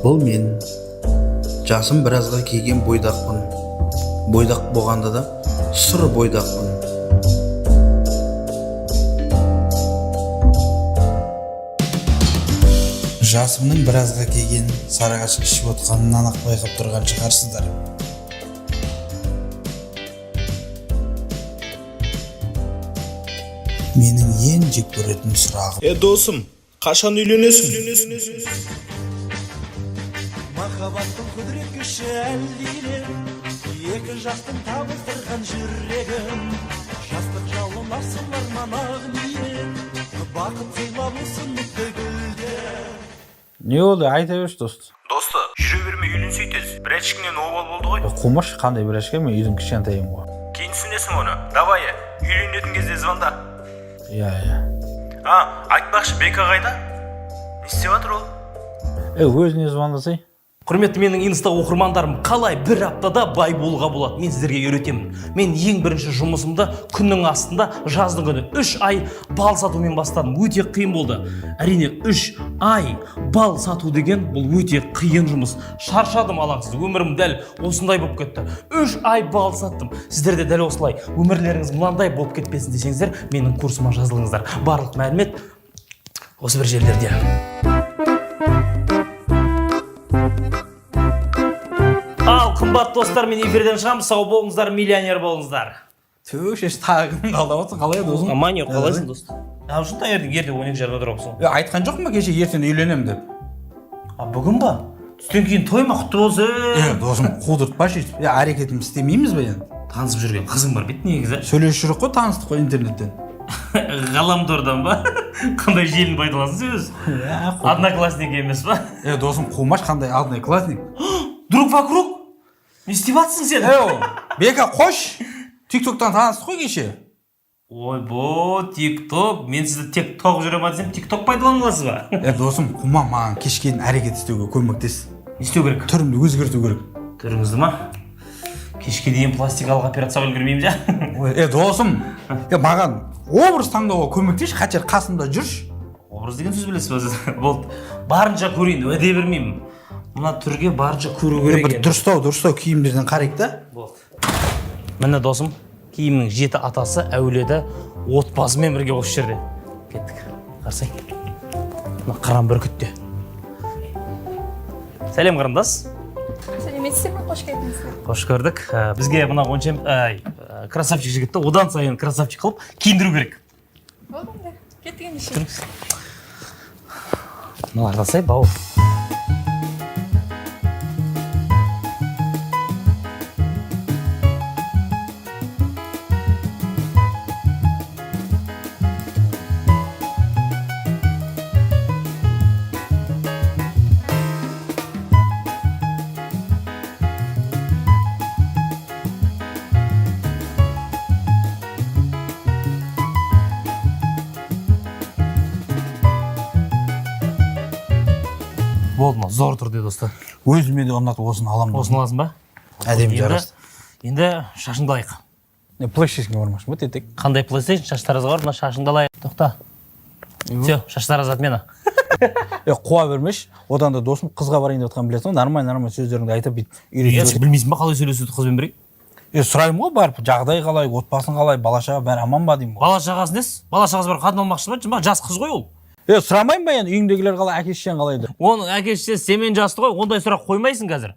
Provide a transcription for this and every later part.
Бұл мен. Жасым біразға келген бойдақпын. Бойдақ болғанда да сұр бойдақпын. Жасымның біразға келген сарыағаш ішіп отқанын анық байқап тұрған шығарсыздар. Менің ең жек көретін сұрағым. Досым, қашан үйленесің? Махаббаттың құдірет күші әлдилер, екі жастың табыстырған жүрегім. Жастық жалын асылар манақ ниет, бақыт сыйлап мүтті гүлдер. Не oldu? Айта берші дост. Досты, жүре бермей үйленсейтіз. Бір әчкінен обал болды ғой. Қумаш қандай бір әшке, мен үйдің кішкентайым ғой. Кейін түсінесің оны. Давай, үйленетін кезде звонда. Иә. Айтпақшы, Бека қайда? Не істеп жатыр ол? Өзіне звондасай. Құрметті менің инста оқырмандарым, қалай бір аптада бай болуға болады, мен сіздерге үйретемін. Мен ең бірінші жұмысымды күннің астында жаздың күні 3 ай бал сатумен бастадым. Өте қиын болды. Әрине 3 ай бал сату деген бұл өте қиын жұмыс. Шаршадым алаңсыз, өмірім дәл осындай болып кетті. 3 ай бал саттым. Сіздер де дәл осылай өмірлеріңіз мынандай болып кетпесін десеңіздер, менің курсыма жазылыңыздар. Барлық мәлімет осы бір жерлерде. Ал, қымбат достар, мен эфирден шығамын, сау болыңыздар, миллионер болыңыздар. Шеш тағын қалдап отырсың, қалай еді өзің? Аман жоқ, қалайсың дост? Үшін таңертең ерте 12 жарға тұрапсың. Айтқан жоқ ма кеше ертең үйленем деп? Бүгін ба? Түстен кейін той ма, құтты болсын? Досым, қудыртпашы, әрекетім істемейміз бе енді? Танысып жүрген қызың бар бет негізі. Сөйлесіп жүрік қой, таныстық қой интернеттен. Ғаламтордан ба? Қандай желіні пайдалансыз өз? Одноклассник емес ба? Досым, қумаш қандай одноклассник? Друг вокруг? Не істеватсың сен? Бека, қош! Тиктоктан таныстық қой кеше. Ойбо, тикток. Мен сізді тикток жүре ма десем, тикток пайдаланыласыз ба? Досым, құма маған кешкеден әрекет істеуге көмектес. Не істеу керек? Түрімді өзгерту керек. Түріңізді ма? Кешке дейін пластикалық операцияға үлгермеймін жа? Досым, маған образ таңдауға көмектес, қатер қасымда жүрші. Образ деген сөз білесіз ба сіз? Болды. Барынша көрейін, уәде бермеймін. Мына түрге барынша көру керек екен. Дұрыстау киімдерден қарайық та. Болды. Міне досым, киімнің 7 атасы әуледі отбасымен бірге осы жерде. Кеттік. Қарсай. Мына қыран бүркітте. Сәлем қарындас. Сәлеметсіздер ме? Қош келдіңіздер. Қош көрдік. Бізге мына красавчик жігітті одан сайын красавчик қылып киіндіру керек. Болды онда. Кеттік ендеше. Мына қарасай, бау. Болды ма? Зор тұрды достар. Өзіме де ұнатып осыны аламын. Осыны аласың ба? Әдемі жарасты. Енді шашыңды алайық. PlayStation'ға бармақшы ма тетек? Қандай PlayStation? Шаш таразы бар, мына шашыңды алайық. Тоқта. Все, шаш таразы от мені. Қуа бермеш, одан да досым қызға барайын деп отқан білесің, нормаль сөздеріңді айтып үйретіп. Сен білмейсің ба қалай сөйлесуді қызбен бірге? Сұраймын ғой барып, жағдай қалай, отбасың қалай, бала-шаға бәрі аман ба деймін ғой. Бала-шағасы несі? Бала-шағасы бар қатын алмақшы ба? Жас қыз ғой ол. Сұрамайын ба енді, үйіңдегілер қалай, әке-шешең қалай деп. Оның әке-шешесі семен жасты ғой, ондай сұрақ қоймайсың қазір.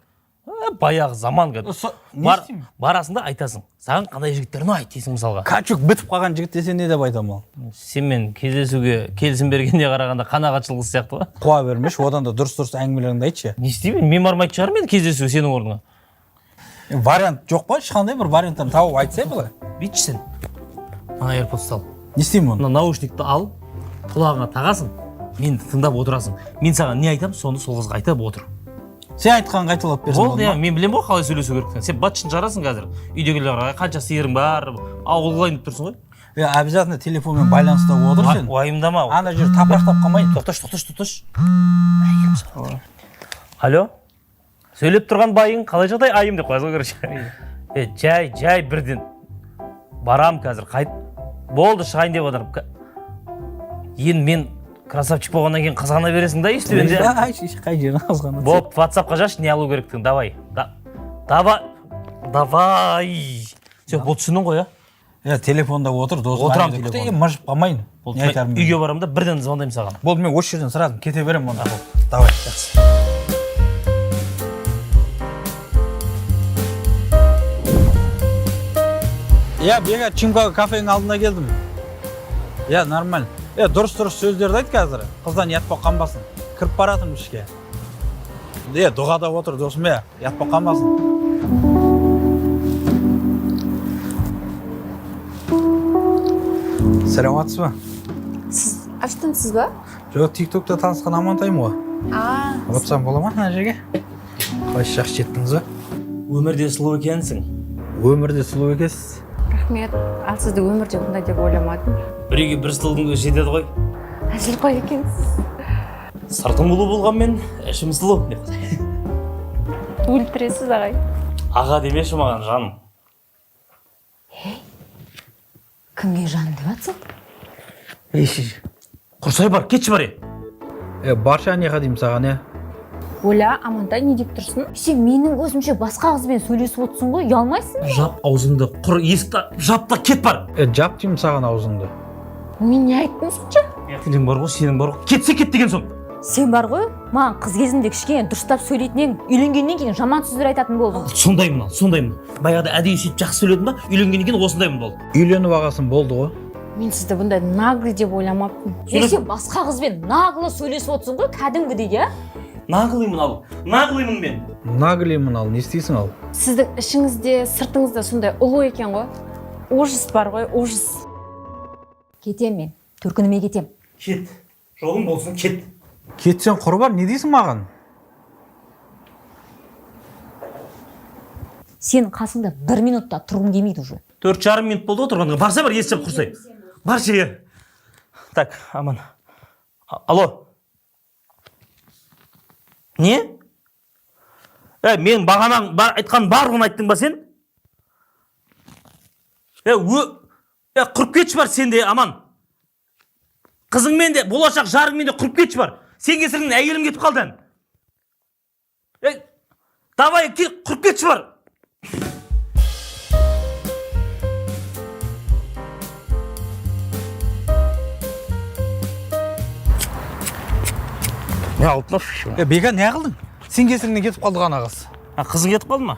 Баяғы заман кәдімгі. Барасың да айтасың. Саған қандай жігіттер ұнайды дейсің мысалға. Качук бітіп қалған жігіт десе не деп айтамын ол? Сенмен кездесуге келісім бергенде қарағанда қанағатшыл қыз сияқты ғой. Қуа бермеш, одан да дұрыс әңгімелеріңді айтшы. Не істеймін? Мен бармайтын шығармын енді кездесуге сенің орныңа. Вариант жоқ па? Ешқандай бір варианттарын тауып айтсай былай. Бүйтші сен. Мына AirPods-ты ал. Не істеймін оны? Мына наушникті ал, құлағыңа тағасың, менді тыңдап отырасың. Мен саған не айтамын, соны сол қызға айтып отыр. Сен айтқанға айтылып берсің болды. Мен білем ғой қалай сөйлесу керек. Сен батшын жарасың қазір. Үйдегілерге қанша сиырың бар, ауыл қылайын деп тұрсың ғой. Обязательно телефонмен байланыста отыр сен. Уайымдама. Ана жер тапырақтап қалмайын. Тоқташ. Алло? Сөйлеп тұрған байың қалай жағдай? Айым деп қойсың короче. Жай бірден. Барам қазір. Болды шығайын деп отырмын. Енді мен красавчик болғаннан кейін қызғана бересің да естіп енді. Қай жерін қызғанады. Боп, WhatsApp-қа жазшы, не алу керектігін. Давай. Все, бұл түсінің ғой, Телефонда отыр, досым. Отырам телефонда. Мыжып қалмайын. Не айтарым? Үйге барам да бірден звондаймын саған. Болды, мен осы жерден сразу кете берем онда. Давай, жақсы. Бега, Чимкаға кафенің алдына келдім. Нормально. Дұрыс сөздерді айт қазір. Қыздан ятпақ қанбасын. Кіріп баратым ішке. Дұғада отыр, досым, ятпақ қанбасын. Сәлематсыз ба? Сіз аштыңсыз ба? Жоқ, тиктокта танысқан Амантаймын ғой. Отырсам бола ма ана жерге? Қайсы жақсы жеттіңіз ба? Өмірде сұлу екенсің. Өмірде сұлу екенсіз. Рахмет. Ал сізді өмірде бұндай деп ойламадым. Біреуге бір сұлудың өзі жетеді ғой. Әзілқой екенсіз. Сыртың сұлу болғанмен, ішім сұлу. Өлтіресіз ағай. Аға демеші маған, жаным. Кімге жан деп атсың? Құрсай бар, кетші бар. Барша неға деймін саған, Оля, Амантай не деп тұрсың? Сен менің өзімше басқа қызбен сөйлесіп отырсың ғой, ұялмайсың? Жап аузыңды, құр есікті жап та кет бар. Жап деймін саған аузыңды. Мен не айттың сонша? Сенің бар ғой, сенің бар ғой. Кетсе кет деген соң. Сен бар ғой, маған қыз кезімде кішкене дұрыстап сөйлейтін ең, үйленгеннен кейін жаман сөздер айтатын болдың. Сондаймын. Баяғыда әдейі сөйтіп жақсы сөйледім ба, үйленгеннен кейін осындаймын болды. Үйленіп ағасын болды ғой. Мен сізді бұндай наглый деп ойламаппын. Сен басқа қызбен наглы сөйлесіп отырсың ғой, кәдімгідей, Наглыймын мен. Наглыймын ал, не істейсің ал? Сіздің ішіңізде, сыртыңызда сондай ұлы екен ғой. Ужас бар ғой, ужас. Кетем мен, төркініме кетем. Кет. Жолың болсын, кет. Кетсең құрбан, не дейсің маған? Сен қасыңда 1 минутта тұрғым келмейді уже. 4,5 минут болды отырғанға. Барса бар, естіп құрсай. Баршы. Так, аман. Алло. Не? Мен бағанан айтқан барлығын айттың ба сен? Құрып кетші бар сен де, аман. Қызыңмен де, болашақ жарыңмен де құрып кетші бар. Сен кесіріңнен әйелім кетіп қалды. Давай, құрып кетші бар. Бега, не қылдың? Сен кесіріңнен кетіп қалды ғана қыз. Қызың кетіп қалды ма?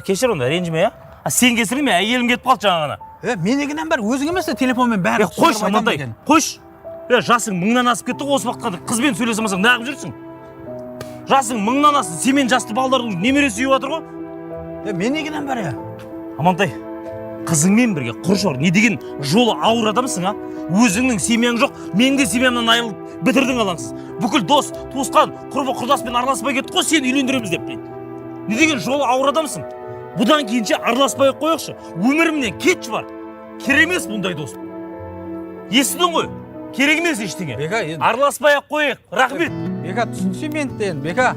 Кешір онда, ренжіме, Сен кесіріңнен әйелім кетіп қалды жаңа ғана. Мен егінен бәрі өзің емес те телефонмен бәрі қойш, Амантай, қойш. Жасың мыңнан асып кетті ғой, осы уақытқа қызбен сөйлесемесің, неғып жүрсің? Жасың мыңнан асып, семен жасты балдардың немересі үйіп жатыр ғой. Мен егінен бәрі. Амантай, қызыңмен бірге құршор, не деген жолы ауыр адамсың, Өзіңнің семьяң жоқ, менің де семьямнан айырылып бітірдің алаңсыз. Бүкіл дос, туысқан, құрбы құрдаспен араласпай кетті ғой, сені үйлендіреміз деп. Не деген жолы ауыр адамсың? Бұдан кейінше араласпай қойықшы. Өмірімнен кетші бар. Керек емес бұндай дос. Естідің ғой? Керек емес ештеңе. Араласпай қойық. Рахмет. Бека, түсінсе менден, Бека.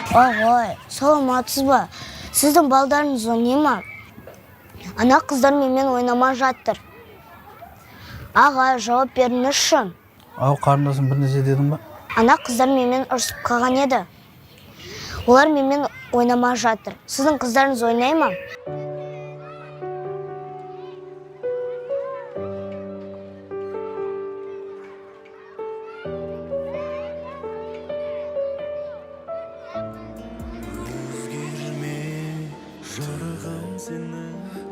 Ағай, саламатсыз ба? Сіздің балдарыңыз ойнай ма? Ана қыздар менімен ойнама жатыр. Ағай, жауап беріңізші. Қарындасым бір нәрсе дедің ба? Ана қыздар менімен ұрсып қалған еді. Олар менімен ойнама жатыр. Сіздің қыздарыңыз ойнай ма?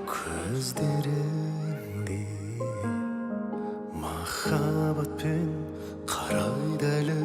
Көздеріңде махаббатпен қарайды әлі